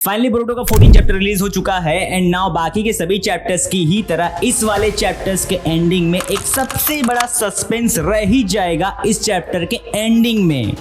Finally Boruto का 14 chapter release हो चुका है एंड नाउ बाकी के सभी चैप्टर्स की ही तरह इस वाले चैप्टर्स के एंडिंग में एक सबसे बड़ा सस्पेंस रह ही जाएगा। इस चैप्टर के एंडिंग में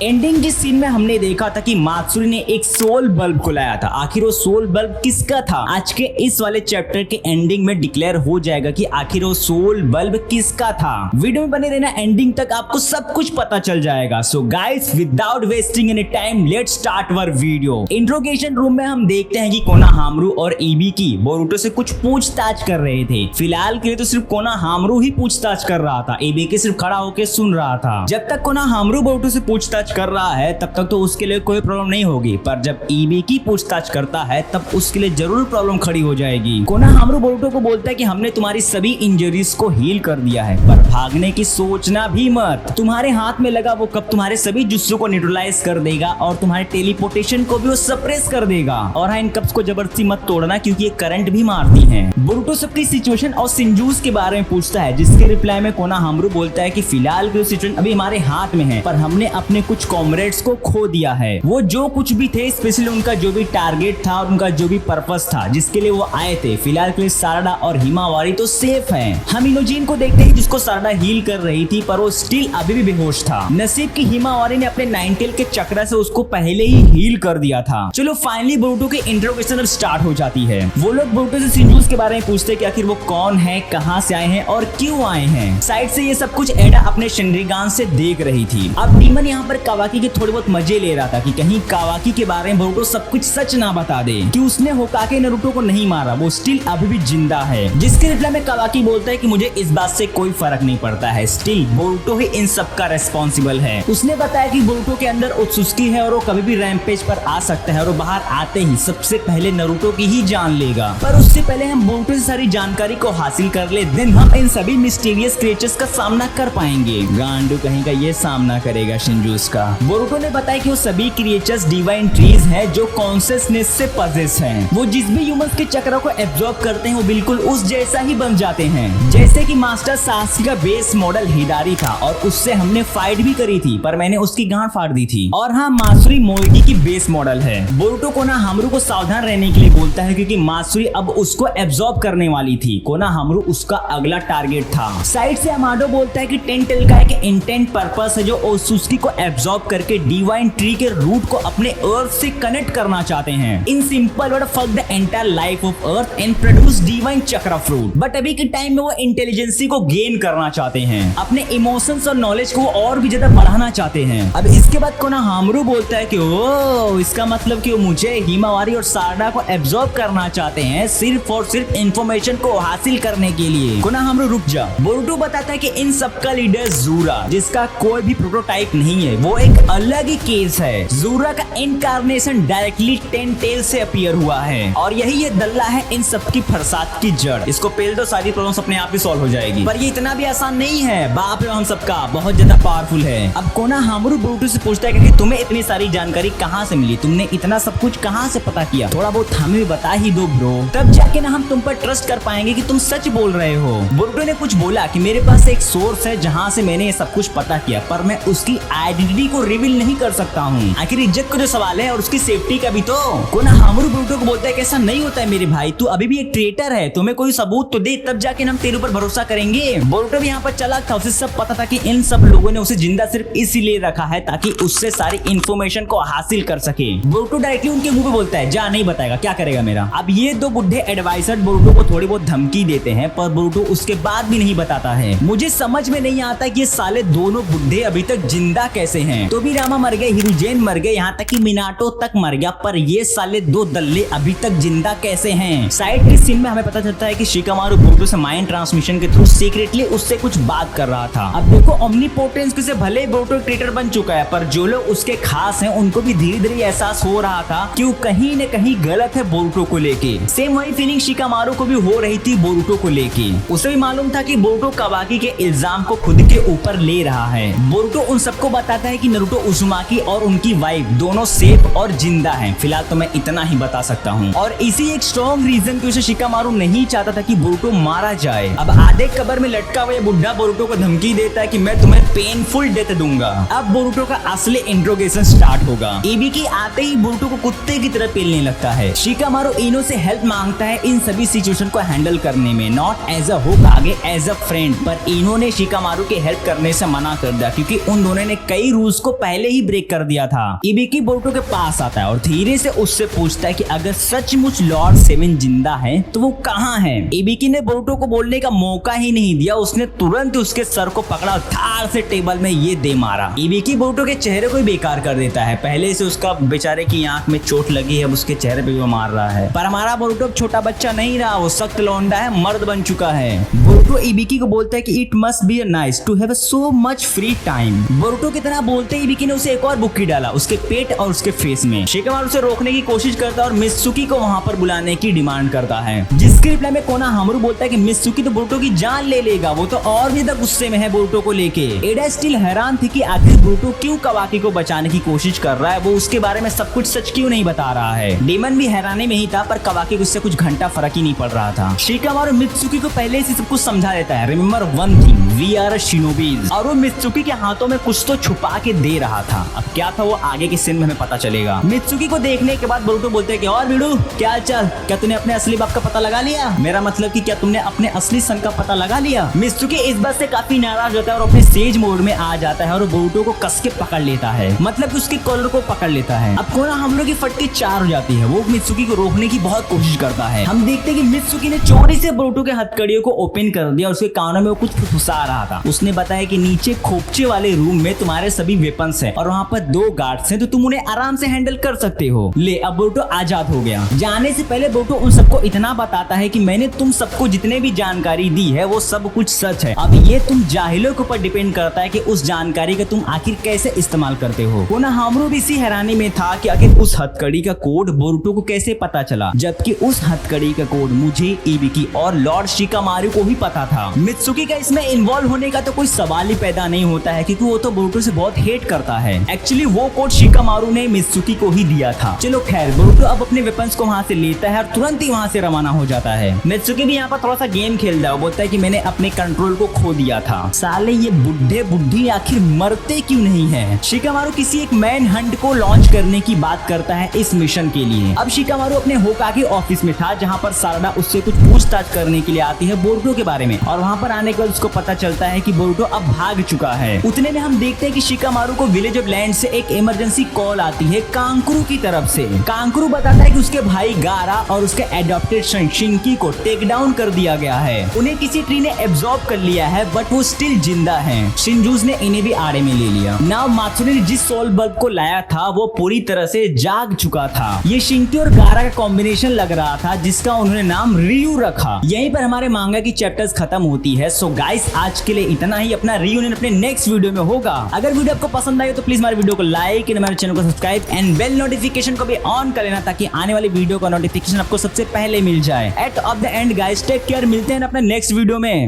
के सीन में हमने देखा था कि मात्सुरी ने एक सोल बल्ब को लाया था। आखिर वो सोल बल्ब किसका था? आज के इस वाले चैप्टर के एंडिंग में डिक्लेयर हो जाएगा कि आखिर वो सोल बल्ब किसका था। वीडियो में बने रहना, एंडिंग तक आपको सब कुछ पता चल जाएगा। So guys, without wasting any time let's start our video. Interrogation room में हम देखते हैं कि कोनोहामारू और इबुकी बोरुटो से कुछ पूछताछ कर रहे थे। फिलहाल के लिए तो सिर्फ कोनोहामारू ही पूछताछ कर रहा था, इबुकी सिर्फ खड़ा होकर सुन रहा था। जब तक कोनोहामारू बोरुटो से पूछताछ कर रहा है तब तक तो उसके लिए कोई प्रॉब्लम नहीं होगी, पर जब इबुकी पूछताछ करता है तब उसके लिए जरूर प्रॉब्लम खड़ी हो जाएगी। कोनोहामारू बोरुटो को बोलता है कि हमने तुम्हारी सभी इंजरीज को हील कर दिया है, पर भागने की सोचना भी मत। तुम्हारे हाथ में लगा वो कप तुम्हारे सभी जुस्सू को न्यूट्रलाइज कर देगा और तुम्हारे टेलीपोर्टेशन को भी वो सप्रेस कर देगा। और हाँ, इन कप्स को जबरदस्ती मत तोड़ना क्योंकि ये करंट भी मारती हैं। बोरुटो सबकी सिचुएशन और सिंजूस के बारे में पूछता है, जिसके रिप्लाई में कोनोहामारू बोलता है कि फिलहाल की सिचुएशन अभी हमारे हाथ में है, पर हमने अपने कुछ कॉमरेड्स को खो दिया है। वो जो कुछ भी थे, स्पेशली उनका जो भी टारगेट था और उनका जो भी पर्पस था जिसके लिए वो आए थे, फिलहाल के लिए साराडा और हिमावारी तो सेफ है। हम इनोजिन को देखते हैं जिसको साराडा हील कर रही थी, पर वो स्टिल अभी भी बेहोश था। नसीब की हिमावारी ने अपने नाइनटेल के चक्र से उसको पहले ही हील कर दिया था। चलो फाइनली बोरुटो की इंट्रोगेशन अब स्टार्ट हो जाती है। वो लोग बोरुटो से सिंजूस के बारे में पूछते हैं कि आखिर वो कौन है, कहां से आए हैं और क्यों आए हैं। साइड से ये सब कुछ एडा अपने शिनरिगान से देख रही थी। अब डीमन यहाँ पर कावाकी के थोड़े बहुत मजे ले रहा था कि कहीं कावाकी के बारे में बोरुटो सब कुछ सच ना बता दे कि उसने होकागे नारुतो को नहीं मारा, वो स्टिल अभी भी जिंदा है। जिसके रिप्लाई में कावाकी बोलता है कि मुझे इस बात से कोई फर्क नहीं पड़ता है, स्टिल बोरुटो ही इन सब का रेस्पॉन्सिबल है। उसने बताया कि बोरुटो के अंदर उत्सुकी है और वो कभी भी रैम्पेज पर आ सकता है और वो बाहर आते ही सबसे पहले नारुतो की ही जान लेगा। पर उससे पहले हम बोरुटो से सारी जानकारी को हासिल कर ले, देन हम इन सभी मिस्टीरियस क्रिएचर्स का सामना कर पाएंगे। गांडू कहीं का ये सामना करेगा शिंजूस का। बोरुटो ने बताया कि वो सभी क्रिएचर्स डिवाइन ट्रीज है जो कॉन्शियसनेस से पजेस हैं। वो जिस भी ह्यूमंस के चक्र को एब्जॉर्ब करते हैं वो बिल्कुल उस जैसा ही बन जाते हैं। जैसे कि मास्टर साहसी का बेस मॉडल हिदारी था और उससे हमने फाइट भी करी थी, पर मैंने उसकी गांड फाड़ दी थी। और हाँ, मात्सुरी मोएगी की बेस मॉडल है। बोरुटो कोनोहामारू को सावधान रहने के लिए बोलता है क्योंकि मात्सुरी अब उसको एब्जॉर्ब करने वाली थी। कोनोहामारू उसका अगला टारगेट था। साइड से अमाडो बोलता है कि टेंटेल का एक इंटेंट पर्पस है जो ओत्सुकी को एब्जॉर्ब करके डिवाइन ट्री के रूट को अपने अर्थ से कनेक्ट करना चाहते हैं। In simple word, fuck the entire life of earth and produce divine चक्र फ्रूट। बट अभी के टाइम में वो इंटेलिजेंसी को गेन करना चाहते हैं, अपने इमोशंस और नॉलेज को और भी ज्यादा बढ़ाना चाहते हैं। अब इसके बाद कोनोहामारू बोलता है कि ओ, इसका मतलब कि वो मुझे, हिमावारी और साराडा को एब्जॉर्ब करना चाहते हैं सिर्फ और सिर्फ इंफॉर्मेशन को हासिल करने के लिए। कोनोहामारू रुक जा। बोरुटो बताता है कि इन सबका लीडर जूरा, जिसका कोई भी प्रोटोटाइप नहीं है, वो एक अलग ही केस है। जूरा का इनकार्नेशन डायरेक्टली टेंटेल से अपीयर हुआ है और यही ये दल्ला है इन सबकी फरसाद की जड़। इसको पेल दो, सारी प्रॉब्लम्स अपने आप ही सॉल्व हो जाएगी। पर ये इतना भी आसान नहीं है, बाप रे हम सबका बहुत ज्यादा पावरफुल है। अब कोनोहामारू बोरुटो से पूछता है कि तुम्हें इतनी सारी जानकारी कहाँ से मिली, तुमने इतना सब कुछ कहाँ से पता किया, थोड़ा बहुत हमें बता ही दो ब्रो, तब जाके ना हम तुम पर ट्रस्ट कर पाएंगे कि तुम सच बोल रहे हो। बोरुटो ने कुछ बोला कि मेरे पास एक सोर्स है जहाँ से मैंने ये सब कुछ पता किया, पर मैं उसकी आइडेंटिटी को रिवील नहीं कर सकता हूँ। आखिर इज्जत का जो सवाल है और उसकी सेफ्टी का भी तो। कोनोहामारू बोरुटो को बोलता है कि ऐसा नहीं होता है मेरे भाई, तू अभी भी एक ट्रेटर है, तुम्हें कोई सबूत तो दे, तब जाके हम तेरे ऊपर भरोसा करेंगे। बोरुटो भी यहाँ पर चालाक था, उसे सब पता था कि इन सब लोगों ने उसे जिंदा सिर्फ इसीलिए रखा है ताकि उससे सारी इंफॉर्मेशन को हासिल कर सके। बोरुटो डायरेक्टली उनके मुंह पे बोलता है, जा नहीं बताएगा, क्या करेगा मेरा। अब ये दो बुढ़े एडवाइजर बोरुटो को थोड़ी बहुत धमकी देते हैं, पर बोरुटो उसके बाद भी नहीं बताता है। मुझे समझ में नहीं आता कि ये साले दोनों बुढ़े अभी तक जिंदा कैसे हैं। तोबिरामा मर गए, हिरुजेन मर गए, यहाँ तक कि मिनाटो तक मर गया, पर ये साले दो दल्ले अभी तक जिंदा कैसे हैं। साइड के सीन में हमें पता चलता है कि शिकामारू बोरुटो से माइंड ट्रांसमिशन के थ्रू सीक्रेटली उससे कुछ बात कर रहा था। अब देखो, ओमनीपोटेंस से भले बोरुटो ट्रेटर बन चुका है, पर जो लोग उसके खास हैं उनको भी धीरे धीरे एहसास हो रहा था कि वो कहीं न कहीं गलत है बोरुटो को लेके। सेम वही फीलिंग शिकामारू को भी हो रही थी बोरुटो को लेके। उसे भी मालूम था कि बोरुटो कावाकी के इल्जाम को खुद के ऊपर ले रहा है। बोरुटो उन सबको बताता है कि नारुतो उजुमाकी और उनकी वाइफ दोनों सेफ और जिंदा हैं। फिलहाल तो मैं इतना ही बता सकता हूँ, और इसी एक स्ट्रॉन्ग रीजन की उसे शिकामारू नहीं चाहता था कि बोरुटो मारा जाए। अब आधे कब्र में लटका हुआ बुढ़ा बोरुटो को धमकी देता है कि मैं तुम्हें पेनफुल डेथ दूंगा। अब बोरुटो का असली इंट्रोगेशन स्टार्ट होगा। इबुकी आते ही बोरुटो को कुत्ते की तरह पेलने लगता है। शिकामारू इनो से हेल्प मांगता है इन सभी सिचुएशन को हैंडल करने में, not as a Hokage, as a friend. पर इनो ने शिकामारू की हेल्प करने से मना कर दिया क्योंकि उन दोनों ने कई रूल्स को पहले ही ब्रेक कर दिया था। इबिकी बोरुतो के पास आता है और धीरे से उससे पूछता है कि अगर सचमुच लॉर्ड सेवन जिंदा है तो वो कहाँ है। इबिकी ने बोरुतो को बोलने का मौका ही नहीं दिया, उसने तुरंत उसके सर को पकड़ा, धार से टेबल में ये दे मारा। इबिकी बोरुतो के चेहरे को ही बेकार कर देता है। पहले से उसका बेचारे की आंख में चोट लगी है, उसके चेहरे पे भी मार रहा है। पर हमारा बोरुतो छोटा बच्चा नहीं रहा, वो सख्त लौंडा है, मर्द बन चुका है। बोरुतो इबिकी को बोलता है कि it must be nice to have so much free time. Boruto की तरह बोलते ही इबिकी ने उसे एक और बुक्की डाला उसके पेट और उसके फेस में। शिकामारू उसे रोकने की कोशिश करता है और मित्सुकी को वहां पर बुलाने की डिमांड करता है, जिसके रिप्लाई में कोनोहामारू बोलता है कि मित्सुकी तो बोरुतो की जान ले लेगा, वो तो और भी ज्यादा गुस्से में है बोरुतो को लेके। एडा स्टिल हैरान थी कि आखिर बोरुतो क्यों कवाकी को बचाने की कोशिश कर रहा है, वो उसके बारे में सब कुछ सच क्यों नहीं बता रहा है। डेमन भी हैरानी में ही था, पर कवाकी को उससे कुछ घंटा फर्क ही नहीं पड़ रहा था। शिकामारू मित्सुकी को पहले से सब कुछ समझा देता है, remember one thing, we are shinobis. और वो मित्सुकी के हाथों में कुछ तो छुपा के दे रहा था। अब क्या था वो आगे के सीन में हमें पता चलेगा। मित्सुकी को देखने के बाद बोरुतो बोलते हैं कि और बिडू क्या चल, क्या तूने अपने असली बाप का पता लगा लिया? मेरा मतलब कि क्या तुमने अपने असली सन का पता लगा लिया? मित्सुकी इस बात से काफी नाराज होता है और अपने सेज मोड में आ जाता है और बोरुतो को कस के पकड़ लेता है, मतलब उसके कॉलर को पकड़ लेता है। अब कोनोहामारू की फटकी 4 हो जाती है, वो मित्सुकी को रोकने की बहुत कोशिश करता है। हम देखते हैं कि मित्सुकी ने चोरी से बोरुतो के हथकड़ियों को ओपन कर दिया और उसके कानों में वो कुछ फुसफुसा रहा था। उसने बताया कि नीचे खोपचे वाले रूम में तुम्हारे सभी वेपन्स हैं और वहाँ पर 2 गार्ड्स हैं, तो तुम उन्हें आराम से हैंडल कर सकते हो। ले, अब बोरुतो आजाद हो गया। जाने से पहले बोरुतो उन सबको इतना बताता है कि मैंने तुम सबको जितने भी जानकारी दी है वो सब कुछ सच है। अब ये तुम जाहिलों के ऊपर डिपेंड करता है कि उस जानकारी का तुम आखिर कैसे इस्तेमाल करते हो। कोनोहामारू भी इसी हैरानी में था कि आखिर उस हथकड़ी का कोड बोरुतो को कैसे पता चला, जबकि उस हथकड़ी का कोड मुझे, इबिकी और लॉर्ड शिकामारू को ही पता था। मित्सुकी का इसमें इन्वॉल्व होने का तो कोई सवाल ही पैदा नहीं होता है क्योंकि वो तो बोरुतो से बहुत हेट करता है। एक्चुअली वो कोड शिकामारू ने मित्सुकी को ही दिया था। चलो खैर, बोरुतो अब अपने वेपन्स को वहां से लेता है और तुरंत ही वहां से रवाना हो जाता है। मित्सुकी भी यहाँ पर थोड़ा सा गेम खेल रहा है, बोलता है कि मैंने अपने कंट्रोल को खो दिया था। साले ये बुढ़े बुढ़ी आखिर मरते क्यों नहीं है। शिकामारू किसी एक मैन हंट को लॉन्च करने की बात करता है इस मिशन के लिए। अब शिकामारू अपने होकागे ऑफिस में था जहाँ पर सारडा उससे कुछ पूछताछ करने के लिए आती है बोरुतो के बारे में, और वहाँ पर आने के बाद उसको पता चलता है कि बोरुतो अब भाग चुका है। उतने में हम देखते हैं कि शिकामारू को विलेज ऑफ लैंड से एक इमरजेंसी कॉल आती है कांकुरू की तरफ से। कांकुरू बताता है कि उसके भाई गारा और उसके एडॉप्टेड सन शिनकी को टेक डाउन कर दिया गया है। उन्हें किसी ट्री ने एब्जॉर्ब कर लिया है बट वो स्टिल जिंदा है। शिनजूस ने इन्हें भी आड़े में ले लिया। नाउ मात्सुने ने जिस सोल बल्ब को लाया था वो पूरी तरह से जाग चुका था। ये शिनकी और गारा का कॉम्बिनेशन लग रहा था जिसका उन्होंने नाम रियू रखा। यहीं पर हमारे मांगा की चैप्टर्स खत्म होती है। सो गाइस, आज के लिए इतना ही। अपना रियूनियन अपने नेक्स्ट वीडियो में होगा। अगर वीडियो आपको पसंद आई तो प्लीज हमारे वीडियो को लाइक, हमारे चैनल को सब्सक्राइब एंड बेल नोटिफिकेशन को भी ऑन कर लेना ताकि आने वाली वीडियो का नोटिफिकेशन आपको सबसे पहले मिल जाए। At of the end guys, take care, मिलते हैं अपने नेक्स्ट वीडियो में।